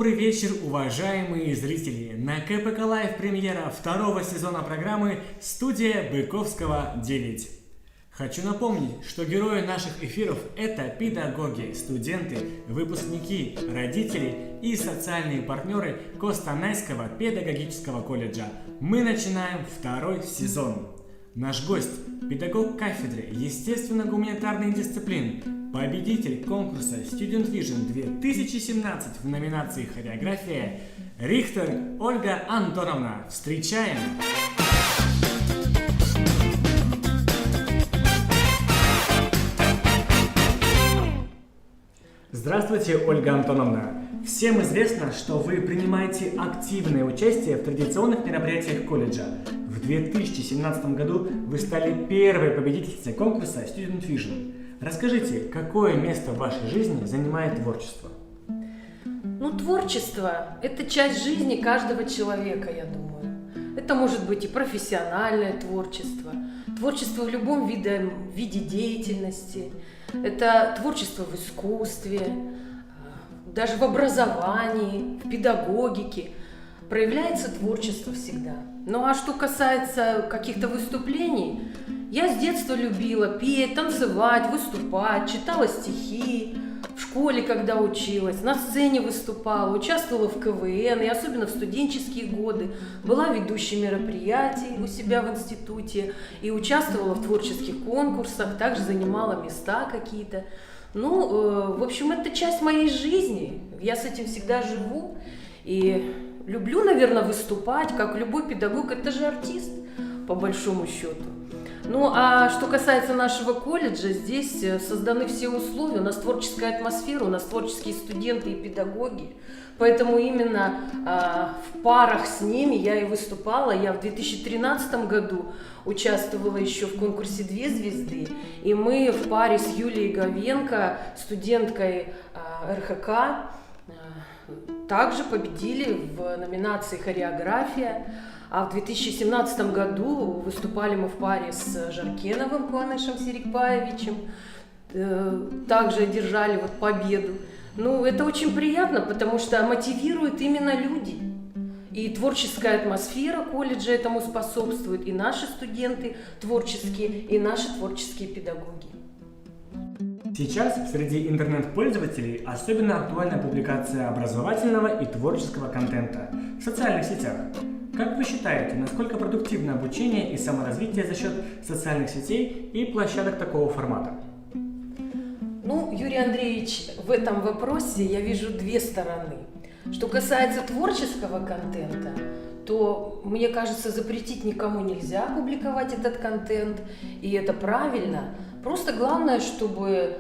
Добрый вечер, уважаемые зрители! На КПК Лайв премьера второго сезона программы «Студия Быковского 9». Хочу напомнить, что герои наших эфиров – это педагоги, студенты, выпускники, родители и социальные партнеры Костанайского педагогического колледжа. Мы начинаем второй сезон. Наш гость – педагог кафедры естественно-гуманитарных дисциплин, победитель конкурса Student Vision 2017 в номинации «Хореография» Рихтер Ольга Антоновна. Встречаем! Здравствуйте, Ольга Антоновна! Всем известно, что вы принимаете активное участие в традиционных мероприятиях колледжа. В 2017 году вы стали первой победительницей конкурса Student Vision. Расскажите, какое место в вашей жизни занимает творчество? Творчество – это часть жизни каждого человека, я думаю. Это может быть и профессиональное творчество, творчество в любом виде деятельности, это творчество в искусстве, даже в образовании, в педагогике. Проявляется творчество всегда. Ну а что касается каких-то выступлений, я с детства любила петь, танцевать, выступать, читала стихи. В школе, когда училась, на сцене выступала, участвовала в КВН, и особенно в студенческие годы была ведущей мероприятий у себя в институте и участвовала в творческих конкурсах, также занимала места какие-то. В общем, это часть моей жизни, я с этим всегда живу и люблю, наверное, выступать, как любой педагог, это же артист, по большому счету. А что касается нашего колледжа, здесь созданы все условия, у нас творческая атмосфера, у нас творческие студенты и педагоги, поэтому именно в парах с ними я и выступала. Я в 2013 году участвовала еще в конкурсе «Две звезды», и мы в паре с Юлией Говенко, студенткой РХК, также победили в номинации «Хореография». А в 2017 году выступали мы в паре с Жаркеновым Куанышем Серикбаевичем, также одержали победу. Это очень приятно, потому что мотивируют именно люди. И творческая атмосфера колледжа этому способствует, и наши студенты творческие, и наши творческие педагоги. Сейчас среди интернет-пользователей особенно актуальна публикация образовательного и творческого контента в социальных сетях. Как вы считаете, насколько продуктивно обучение и саморазвитие за счет социальных сетей и площадок такого формата? Юрий Андреевич, в этом вопросе я вижу две стороны. Что касается творческого контента, то, мне кажется, запретить никому нельзя публиковать этот контент, и это правильно. Просто главное, чтобы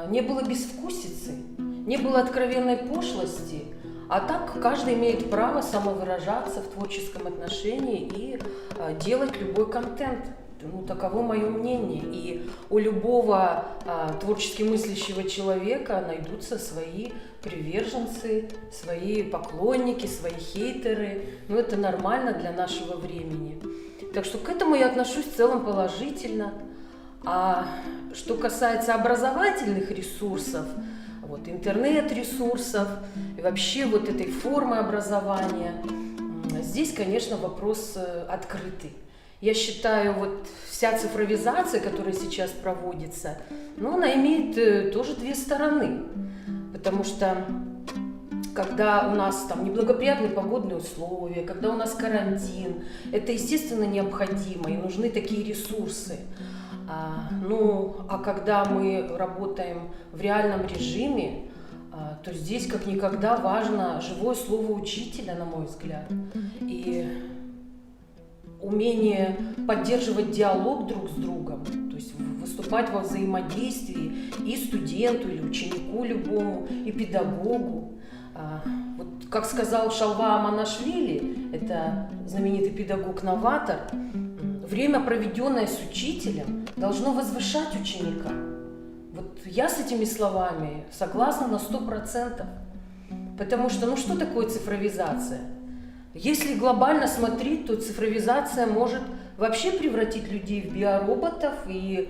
не было безвкусицы, не было откровенной пошлости, а так каждый имеет право самовыражаться в творческом отношении и делать любой контент. Таково мое мнение. И у любого творчески мыслящего человека найдутся свои приверженцы, свои поклонники, свои хейтеры. Это нормально для нашего времени. Так что к этому я отношусь в целом положительно. А что касается образовательных ресурсов, интернет-ресурсов и вообще этой формы образования, здесь, конечно, вопрос открытый. Я считаю, вся цифровизация, которая сейчас проводится, она имеет тоже две стороны. Потому что когда у нас неблагоприятные погодные условия, когда у нас карантин, это, естественно, необходимо, и нужны такие ресурсы. А когда мы работаем в реальном режиме, то здесь как никогда важно живое слово учителя, на мой взгляд, и умение поддерживать диалог друг с другом, то есть выступать во взаимодействии и студенту, или ученику любому, и педагогу. Как сказал Шалва Аманашвили, это знаменитый педагог-новатор, время, проведенное с учителем, должно возвышать ученика. Я с этими словами согласна на 100%. Потому что, что такое цифровизация? Если глобально смотреть, то цифровизация может вообще превратить людей в биороботов, и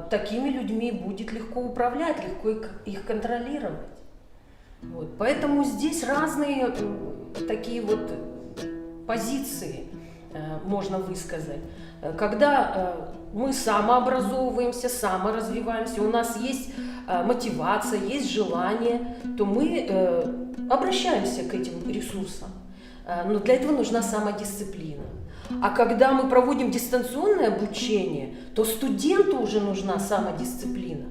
такими людьми будет легко управлять, легко их контролировать. Вот. Поэтому здесь разные такие вот позиции можно высказать. Когда мы самообразовываемся, саморазвиваемся, у нас есть мотивация, есть желание, то мы обращаемся к этим ресурсам. Но для этого нужна самодисциплина. А когда мы проводим дистанционное обучение, то студенту уже нужна самодисциплина.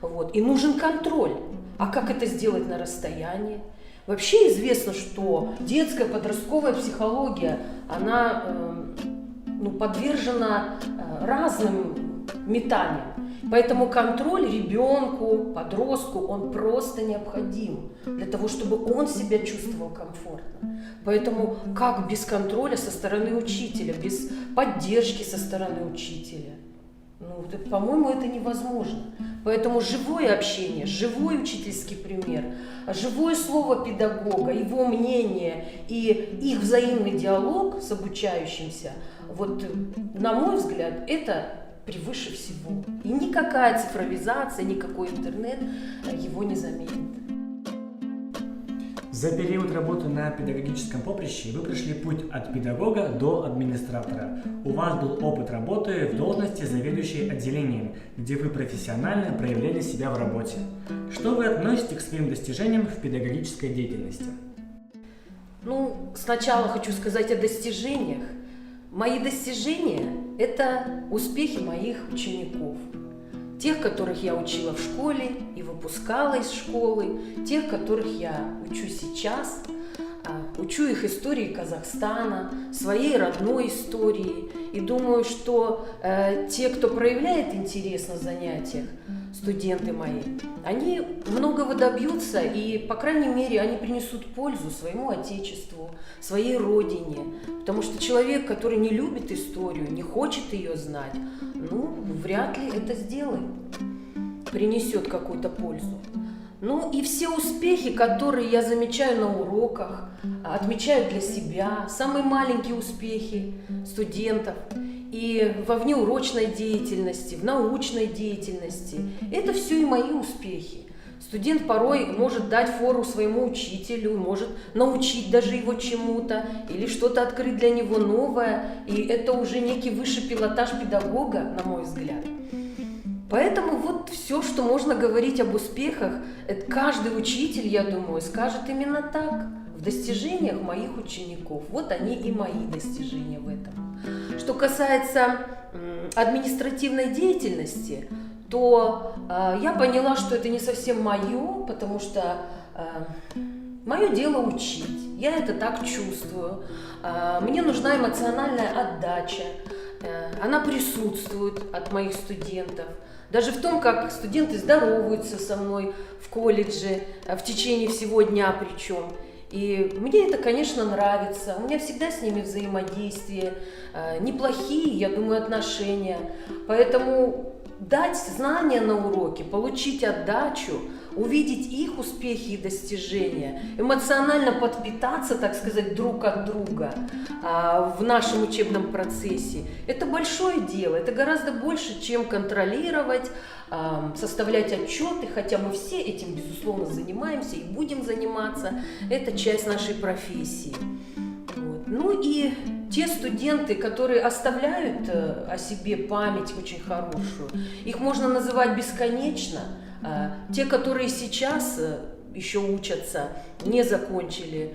Вот, и нужен контроль. А как это сделать на расстоянии? Вообще известно, что детская подростковая психология, она подвержена разным метаниям. Поэтому контроль ребенку, подростку, он просто необходим для того, чтобы он себя чувствовал комфортно. Поэтому как без контроля со стороны учителя, без поддержки со стороны учителя? По-моему, это невозможно. Поэтому живое общение, живой учительский пример, живое слово педагога, его мнение и их взаимный диалог с обучающимся, вот, на мой взгляд, это превыше всего. И никакая цифровизация, никакой интернет его не заменит. За период работы на педагогическом поприще вы прошли путь от педагога до администратора. У вас был опыт работы в должности заведующей отделением, где вы профессионально проявляли себя в работе. Что вы относите к своим достижениям в педагогической деятельности? Сначала хочу сказать о достижениях. Мои достижения – это успехи моих учеников. Тех, которых я учила в школе и выпускала из школы, тех, которых я учу сейчас, учу их истории Казахстана, своей родной истории. И думаю, что те, кто проявляет интерес на занятиях, студенты мои, они многого добьются и, по крайней мере, они принесут пользу своему отечеству, своей родине. Потому что человек, который не любит историю, не хочет ее знать, вряд ли это сделает, принесет какую-то пользу. И все успехи, которые я замечаю на уроках, отмечаю для себя, самые маленькие успехи студентов и во внеурочной деятельности, в научной деятельности, это все и мои успехи. Студент порой может дать фору своему учителю, может научить даже его чему-то или что-то открыть для него новое, и это уже некий высший пилотаж педагога, на мой взгляд. Поэтому вот все, что можно говорить об успехах, это каждый учитель, я думаю, скажет именно так, в достижениях моих учеников. Вот они и мои достижения в этом. Что касается административной деятельности, то я поняла, что это не совсем мое, потому что мое дело учить, я это так чувствую. Мне нужна эмоциональная отдача, она присутствует от моих студентов. Даже в том, как студенты здороваются со мной в колледже, в течение всего дня причем. И мне это, конечно, нравится. У меня всегда с ними взаимодействие, неплохие, я думаю, отношения. Поэтому дать знания на уроке, получить отдачу, увидеть их успехи и достижения, эмоционально подпитаться, так сказать, друг от друга в нашем учебном процессе. Это большое дело, это гораздо больше, чем контролировать, составлять отчеты, хотя мы все этим, безусловно, занимаемся и будем заниматься. Это часть нашей профессии. Вот. И те студенты, которые оставляют о себе память очень хорошую, их можно называть бесконечно. Те, которые сейчас еще учатся, не закончили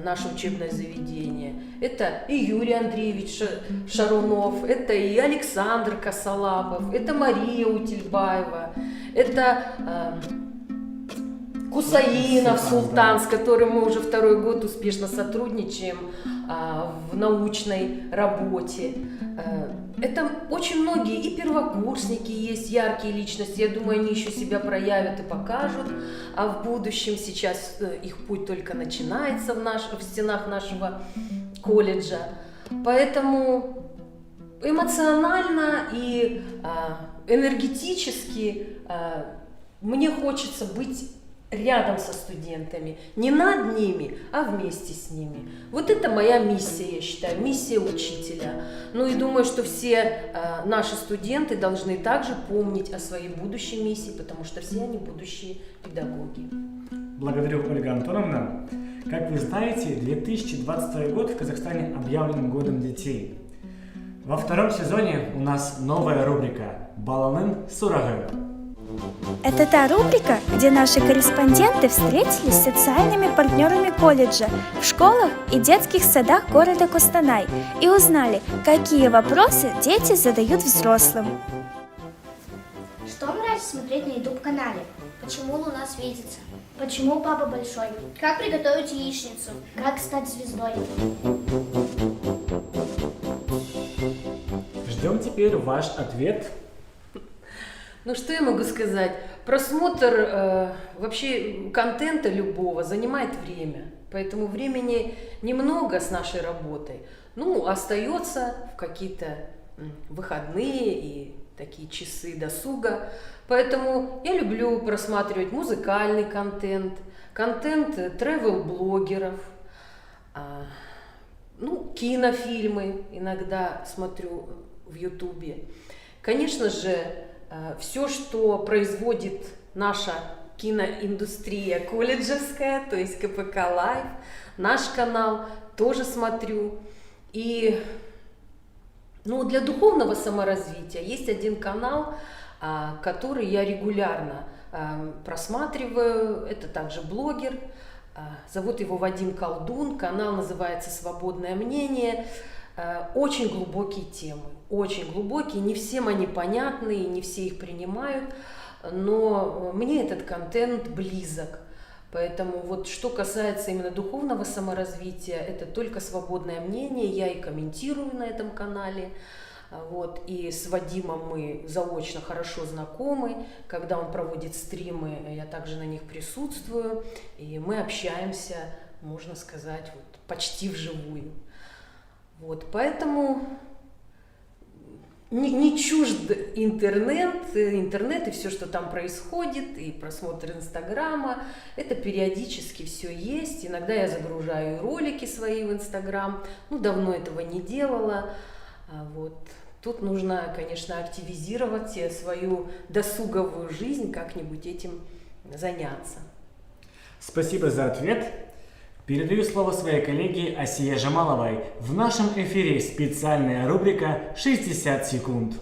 наше учебное заведение, это и Юрий Андреевич Шарунов, это и Александр Косолапов, это Мария Утельбаева, это Кусаинов Султан, с которым мы уже второй год успешно сотрудничаем в научной работе. Это очень многие и первокурсники есть, яркие личности. Я думаю, они еще себя проявят и покажут. А в будущем сейчас их путь только начинается в стенах нашего колледжа. Поэтому эмоционально и энергетически мне хочется быть рядом со студентами, не над ними, а вместе с ними. Вот это моя миссия, я считаю, миссия учителя. И думаю, что все наши студенты должны также помнить о своей будущей миссии, потому что все они будущие педагоги. Благодарю, Ольга Антоновна. Как вы знаете, 2022 год в Казахстане объявлен годом детей. Во втором сезоне у нас новая рубрика «Баланын Сурагы». Это та рубрика, где наши корреспонденты встретились с социальными партнерами колледжа в школах и детских садах города Костанай и узнали, какие вопросы дети задают взрослым. Что нравится смотреть на YouTube-канале? Почему Луна светится? Почему папа большой? Как приготовить яичницу? Как стать звездой? Ждем теперь ваш ответ. Ну что я могу сказать? Просмотр вообще контента любого занимает время. Поэтому времени немного с нашей работой. Ну, остается в какие-то выходные и такие часы досуга. Поэтому я люблю просматривать музыкальный контент, контент travel-блогеров, ну, кинофильмы иногда смотрю в Ютубе. Конечно же, все, что производит наша киноиндустрия колледжевская, то есть КПК Лайф, наш канал, тоже смотрю. И ну, для духовного саморазвития есть один канал, который я регулярно просматриваю. Это также блогер, зовут его Вадим Колдун, канал называется «Свободное мнение». Очень глубокие темы, очень глубокие, не всем они понятны, не все их принимают, но мне этот контент близок. Поэтому вот что касается именно духовного саморазвития, это только «Свободное мнение», я и комментирую на этом канале. Вот, и с Вадимом мы заочно хорошо знакомы. Когда он проводит стримы, я также на них присутствую, и мы общаемся, можно сказать, вот, почти вживую. Вот, поэтому не чужд интернет и все, что там происходит, и просмотр Инстаграма. Это периодически все есть. Иногда я загружаю ролики свои в Инстаграм. Ну, давно этого не делала. Вот. Тут нужно, конечно, активизировать свою досуговую жизнь, как-нибудь этим заняться. Спасибо за ответ. Передаю слово своей коллеге Асие Жамаловой. В нашем эфире специальная рубрика «60 секунд».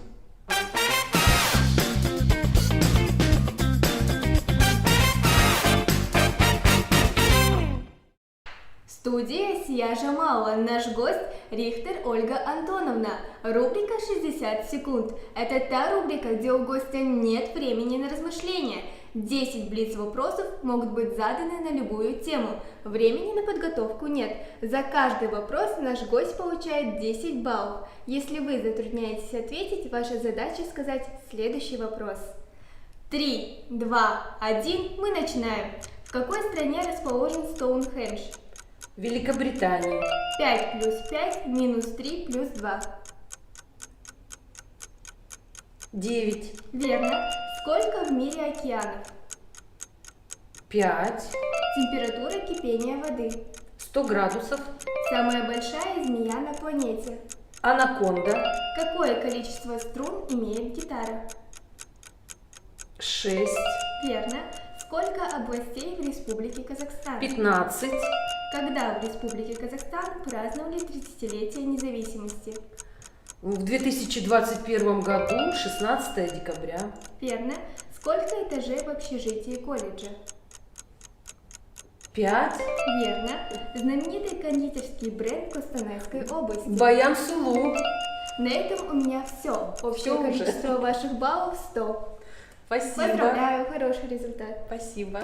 Студия Асия Жамалова. Наш гость Рихтер Ольга Антоновна. Рубрика «60 секунд». Это та рубрика, где у гостя нет времени на размышления. 10 блиц-вопросов могут быть заданы на любую тему. Времени на подготовку нет. За каждый вопрос наш гость получает 10 баллов. Если вы затрудняетесь ответить, ваша задача сказать следующий вопрос. 3, 2, 1, мы начинаем. В какой стране расположен Стоунхендж? Великобритания. 5 плюс 5 минус 3 плюс 2. 9. Верно. Сколько в мире океанов? 5. Температура кипения воды. 100 градусов. Самая большая змея на планете. Анаконда. Какое количество струн имеет гитара? 6. Верно. Сколько областей в Республике Казахстан? 15. Когда в Республике Казахстан праздновали 30-летие независимости? В 2021 году, 16 декабря. Верно. Сколько этажей в общежитии колледжа? 5. Верно. Знаменитый кондитерский бренд Костанайской области. Баян Сулу. На этом у меня все. Общее Всё уже. количество ваших баллов 100. Спасибо. Поздравляю, хороший результат. Спасибо.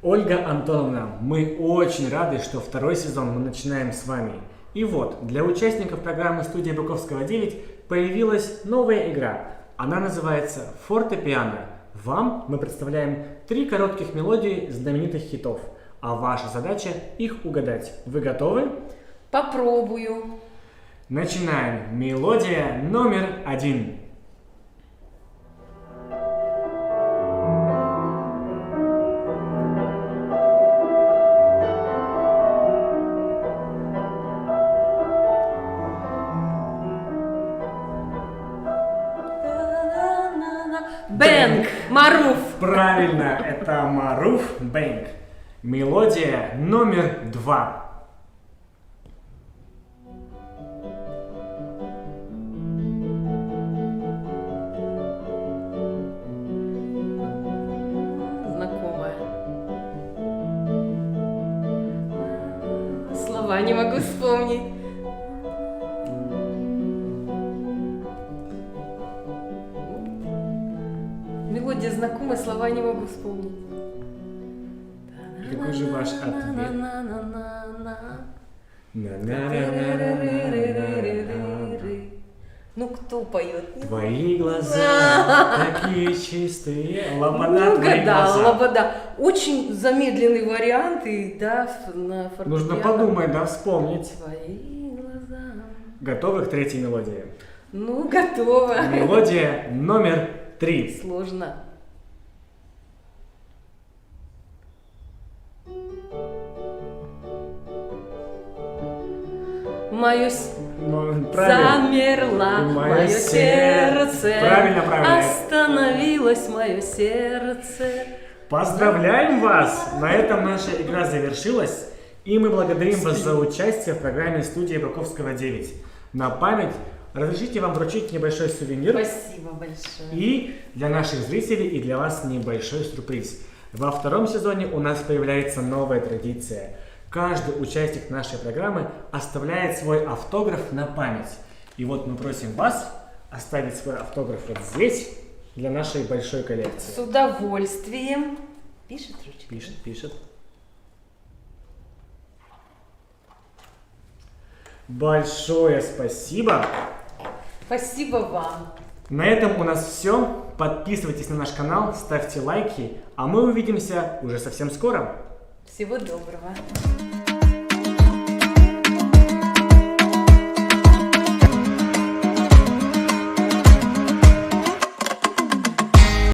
Ольга Антоновна, мы очень рады, что второй сезон мы начинаем с вами. И вот, для участников программы «Студия Быковского 9» появилась новая игра. Она называется «Фортепиано». Вам мы представляем 3 коротких мелодии знаменитых хитов, а ваша задача их угадать. Вы готовы? Попробую. Начинаем. Мелодия номер 1. Бэнк. Маруф. Правильно, это Маруф Бэнк. Мелодия номер 2. Знакомая. Слова не могу вспомнить. Мелодия знакомая, слова не могу вспомнить. Какой же ваш ответ? Ну кто поет? Твои глаза такие чистые. Лобода, Ну, твои да, глаза. лобода. Очень замедленный вариант, и да, на фортепиано. Нужно подумать, да, вспомнить. Твои глаза. Готовы к третьей мелодии? Ну, готово. Мелодия номер 3. Сложно. Мое замерло, мое сердце. Правильно. Остановилось мое сердце. Поздравляем вас! На этом наша игра завершилась, и мы благодарим вас за участие в программе студии Быковского 9. На память разрешите вам вручить небольшой сувенир. Спасибо большое. И для наших зрителей, и для вас небольшой сюрприз. Во втором сезоне у нас появляется новая традиция. Каждый участник нашей программы оставляет свой автограф на память. И вот мы просим вас оставить свой автограф вот здесь, для нашей большой коллекции. С удовольствием. Пишет ручка? Пишет. Большое спасибо. Спасибо вам. На этом у нас все. Подписывайтесь на наш канал, ставьте лайки, а мы увидимся уже совсем скоро. Всего доброго.